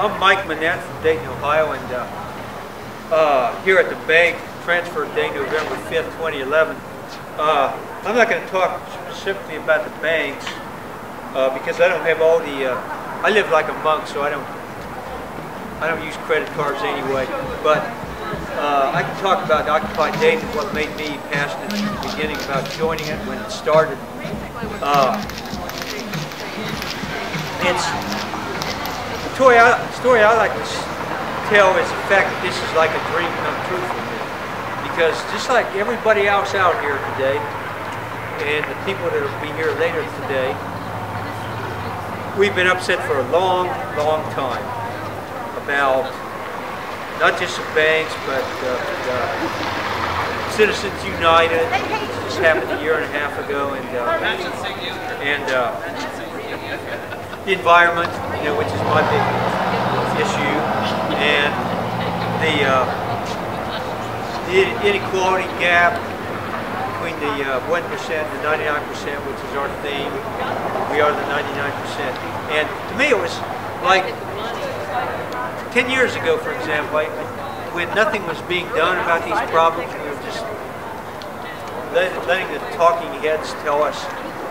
I'm Mike Manette from Dayton, Ohio, and here at the bank, transferred day November 5th, 2011. I'm not going to talk specifically about the banks because I don't have all the. I live like a monk, so I don't use credit cards anyway. But I can talk about Occupy Dayton, what made me passionate at the beginning about joining it when it started. It's the story I like to tell is the fact that this is like a dream come true for me. Because just like everybody else out here today, and the people that will be here later today, we've been upset for a long, long time about not just the banks, but Citizens United. This happened a year and a half ago, and the environment, which is my big issue, and the inequality gap between the 1% and the 99%, which is our theme. We are the 99%. And to me, it was like 10 years ago, for example, when nothing was being done about these problems. We were just letting the talking heads tell us,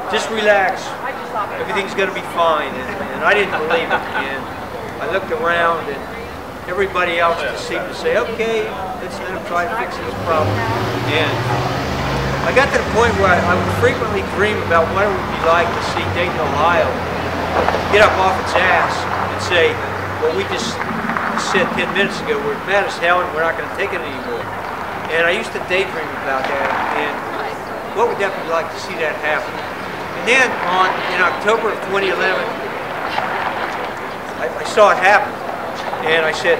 just relax, everything's going to be fine, and I didn't believe it, and I looked around, and everybody else just seemed to say, okay, let's let them try to fix this problem, and I got to the point where I would frequently dream about what it would be like to see Dayton, Ohio, get up off its ass and say, well, we just said 10 minutes ago, we're mad as hell and we're not going to take it anymore. And I used to daydream about that, and what would that be like to see that happen? And then in October of 2011, I saw it happen, and I said,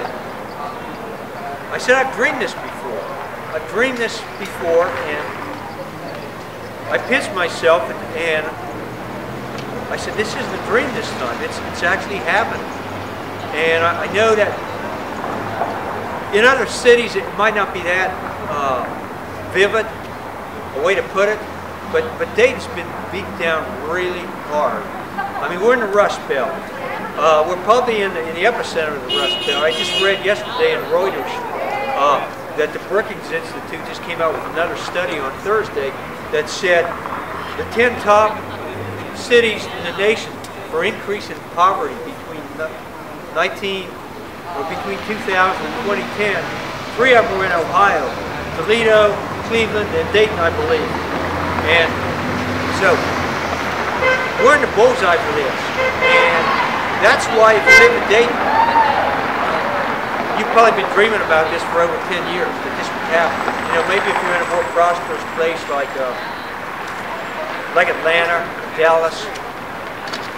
I've dreamed this before. I've dreamed this before, and I pinched myself, and I said, this isn't a dream this time. It's actually happened. And I know that in other cities it might not be that vivid, a way to put it, but Dayton's been beat down really hard. I mean, we're in the Rust Belt. We're probably in the epicenter of the Rust Belt. I just read yesterday in Reuters that the Brookings Institute just came out with another study on Thursday that said the 10 top cities in the nation for increase in poverty between 2000 and 2010, 3 of them were in Ohio, Toledo, Cleveland, and Dayton, I believe. And so we're in the bullseye for this. And that's why if you live in Dayton, you've probably been dreaming about this for over 10 years, that this would happen. Maybe if you're in a more prosperous place like Atlanta, Dallas,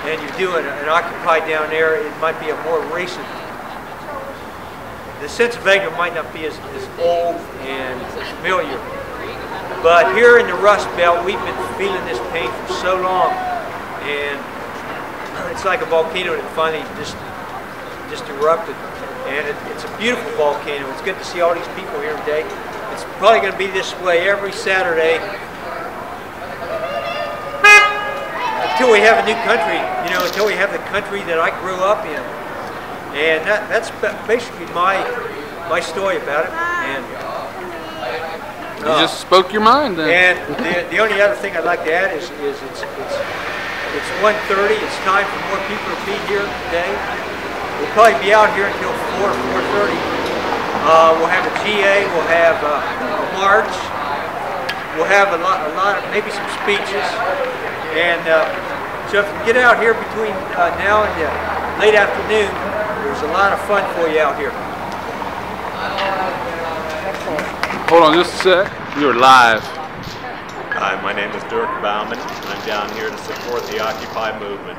and you're doing an Occupy down there, it might be a more recent. The sense of anger might not be as old and familiar. But here in the Rust Belt, we've been feeling this pain for so long, and it's like a volcano that finally just erupted. And it's a beautiful volcano. It's good to see all these people here today. It's probably going to be this way every Saturday until we have a new country, until we have the country that I grew up in. And that's basically my story about it. And you just spoke your mind then. And the only other thing I'd like to add is it's 1:30. It's time for more people to be here today. We'll probably be out here until 4:30. We'll have a GA. We'll have a march. We'll have a lot of maybe some speeches. And so if you get out here between now and late afternoon, there's a lot of fun for you out here. Hold on just a sec. You're live. Hi, my name is Dirk Bauman. I'm down here to support the Occupy movement.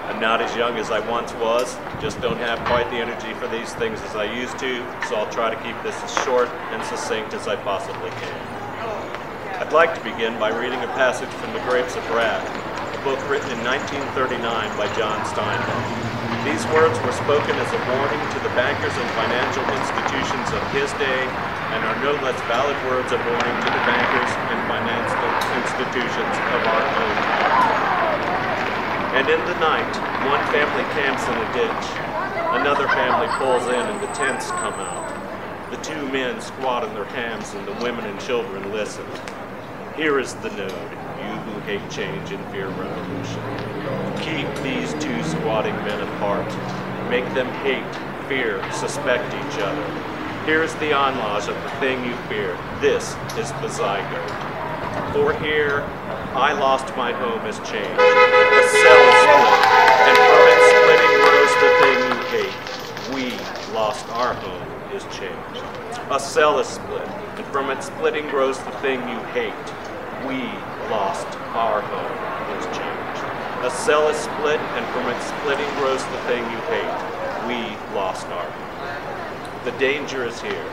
I'm not as young as I once was, just don't have quite the energy for these things as I used to, so I'll try to keep this as short and succinct as I possibly can. I'd like to begin by reading a passage from The Grapes of Wrath, a book written in 1939 by John Steinbeck. These words were spoken as a warning to the bankers and financial institutions of his day, and are no less valid words of warning to the bankers and financial institutions of our own time. And in the night, one family camps in a ditch. Another family pulls in and the tents come out. The two men squat on their hams and the women and children listen. Here is the node, you who hate change and fear revolution. Keep these two squatting men apart. Make them hate, fear, suspect each other. Here is the onlage of the thing you fear. This is the zygote. For here, I lost my home as change. The cell split, and from its splitting grows the thing you hate. We lost our home is change. A cell is split, and from its splitting grows the thing you hate. We lost our home is change. A cell is split, and from its splitting grows the thing you hate. We lost our home. The danger is here,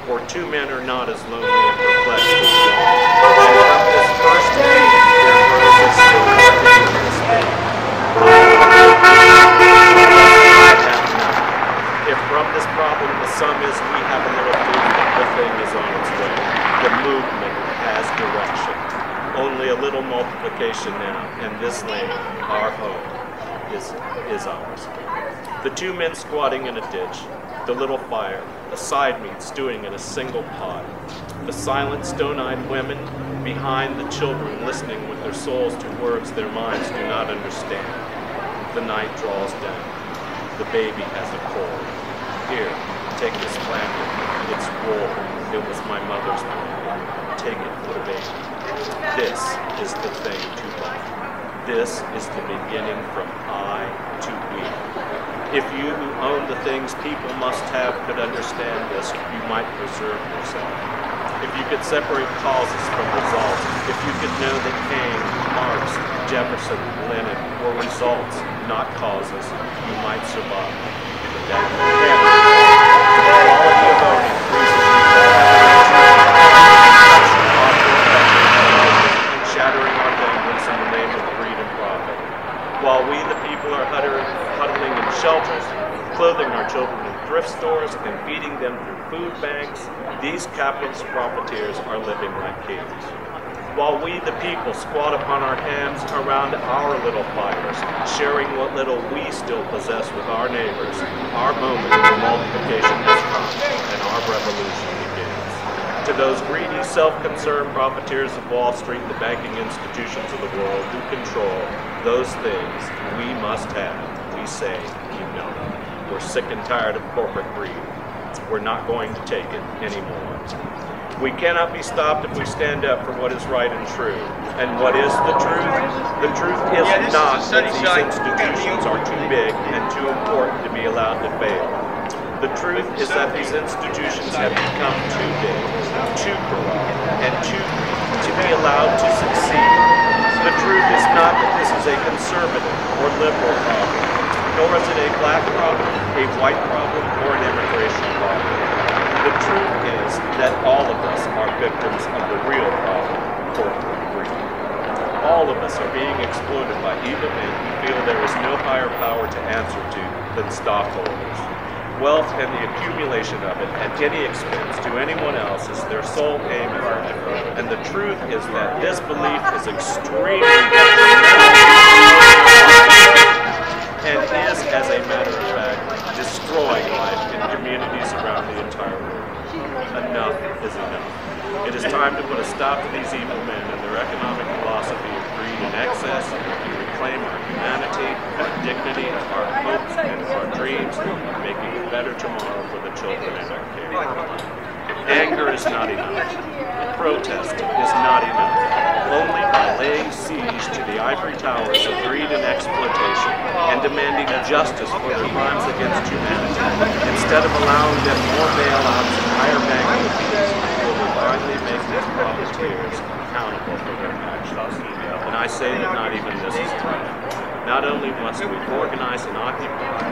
for two men are not as lonely and perplexed as one. And from this first hate, there grows a still more dangerous thing. If from this problem the sum is we have a little movement, the thing is on its way. The movement has direction. Only a little multiplication now, and this land, our home, is ours. The two men squatting in a ditch, the little fire, a side meat stewing in a single pot. The silent, stone-eyed women behind the children listening with their souls to words their minds do not understand. The night draws down. The baby has a cold. Here, take this blanket. It's warm. It was my mother's blanket. Take it for the baby. This is the thing to love. This is the beginning from I to we. If you who own the things people must have could understand this, you might preserve yourself. If you could separate causes from results, if you could know that Cain, Marx, Jefferson, Lenin were results, not causes, you might survive. But that you can't. The quality of owning freezes you, shattering our boundaries in the name of greed and profit. While we, the people, are huddling in shelters, clothing our children in thrift stores, and feeding them through food banks, these capitalist profiteers are living like kings. While we, the people, squat upon our hams around our little fires, sharing what little we still possess with our neighbors, our moment of multiplication has come, and our revolution begins. To those greedy, self-concerned profiteers of Wall Street, the banking institutions of the world who control those things we must have, we say, you know, we're sick and tired of corporate greed. We're not going to take it anymore. We cannot be stopped if we stand up for what is right and true. And what is the truth? The truth is not that these institutions are too big and too important to be allowed to fail. The truth is that these institutions have become too big, too corrupt, and too greedy to be allowed to succeed. The truth is not that this is a conservative or liberal problem, nor is it a black problem, a white problem, or an immigration problem. The truth is that all of us are victims of the real problem, corporate greed. All of us are being exploited by evil men who feel there is no higher power to answer to than stockholders. Wealth and the accumulation of it at any expense to anyone else is their sole aim in life. And the truth is that this belief is extremely detrimental and is, as a matter of fact, destroying life in communities around the entire world. Enough is enough. It is time to put a stop to these evil men and their economic philosophy of greed and excess, and reclaim our humanity, our dignity, our hopes, and our dreams of making a better tomorrow for the children in our care. Anger is not enough. Protest is not enough. Only by laying siege to the ivory towers of greed and exploitation and demanding justice for their crimes against humanity, instead of allowing them more bailouts and higher banking fees, will we finally make these profiteers accountable for their actions. And I say that not even this is enough. Not only must we organize and occupy,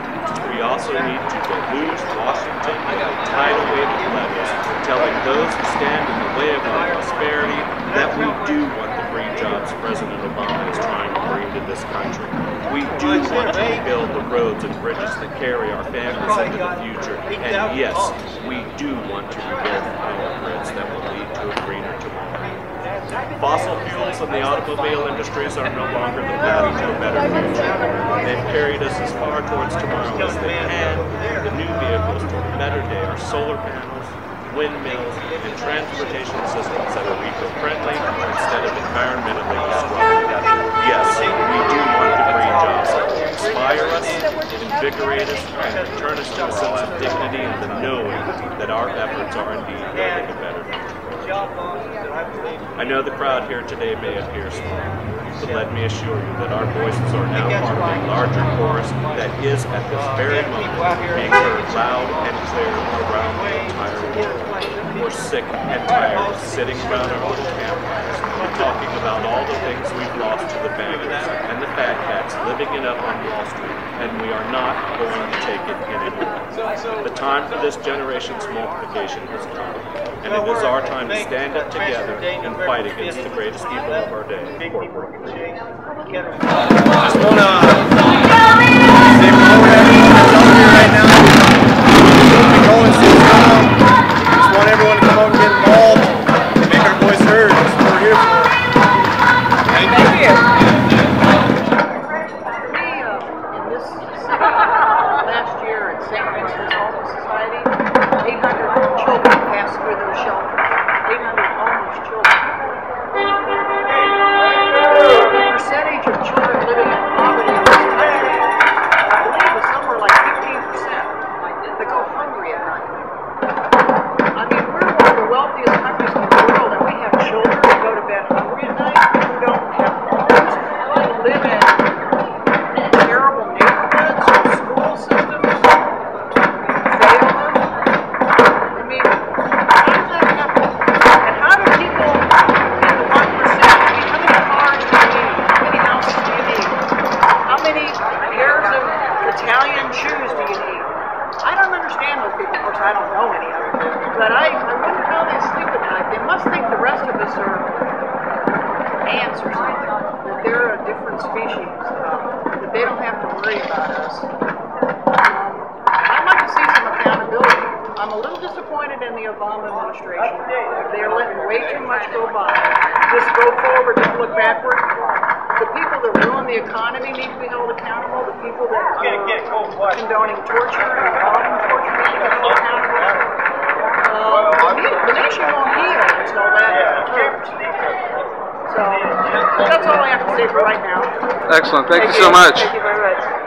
we also need to deluge Washington with a tidal wave of letters telling those who stand in the way of our prosperity that we do want the green jobs President Obama is trying to bring to this country. We do want to rebuild the roads and bridges that carry our families into the future. And yes, we do want to rebuild the power grids that will lead to a greener tomorrow. Fossil fuels and the automobile industries are no longer the path to a better future. They've carried us as far towards tomorrow as they can. The new vehicles to a better day are solar panels, windmills, and transportation systems that are eco-friendly instead of environmentally destructive. Yes, we do want to bring jobs that will inspire us, invigorate us, and return us to a sense of dignity and the knowing that our efforts are indeed building a better future. I know the crowd here today may appear small, but let me assure you that our voices are now part of a larger chorus that is at this very moment being heard loud and clear around the entire world. We're sick and tired of sitting around our little campfires and talking about all the things we've lost to the bankers and the fat cats living it up on Wall Street, and we are not going to take it anymore. The time for this generation's multiplication has come, and it is our time to stand up together and fight against the greatest evil of our day, corporate greed. Just want to say hello to everyone that's out here right now. We're going so strong. Just want everyone to come over and get involved, make our voice heard. That's what we're here for. Thank you. In this city, last year at St. Vincent's Homeless Society, 800 children passed through those shelters. 800 homeless children. The percentage of children living in poverty in this country, I believe, is somewhere like 15%. They go hungry at night. I mean, we're one of the wealthiest countries in the world, and we have children who go to bed hungry at night, who don't have homes, who live in terrible neighborhoods, whose school systems fail them. I mean, how does that happen? And how do people in the 1%, I mean, how many cars do you need? How many houses do you need? How many pairs of Italian shoes do you need? I don't understand those people. Of course, I don't know any of them. But I wonder how they sleep at night. They must think the rest of us are ants or something. That they're a different species. That they don't have to worry about us. I'd like to see some accountability. I'm a little disappointed in the Obama administration. They're letting way too much go by. Just go forward, don't look backward. The people that ruin the economy need to be held accountable. The people that are condoning torture and involved in torture need to be held accountable. The nation won't heal until that occurs. So that's all I have to say for right now. Excellent. Thank you so much. Thank you very much.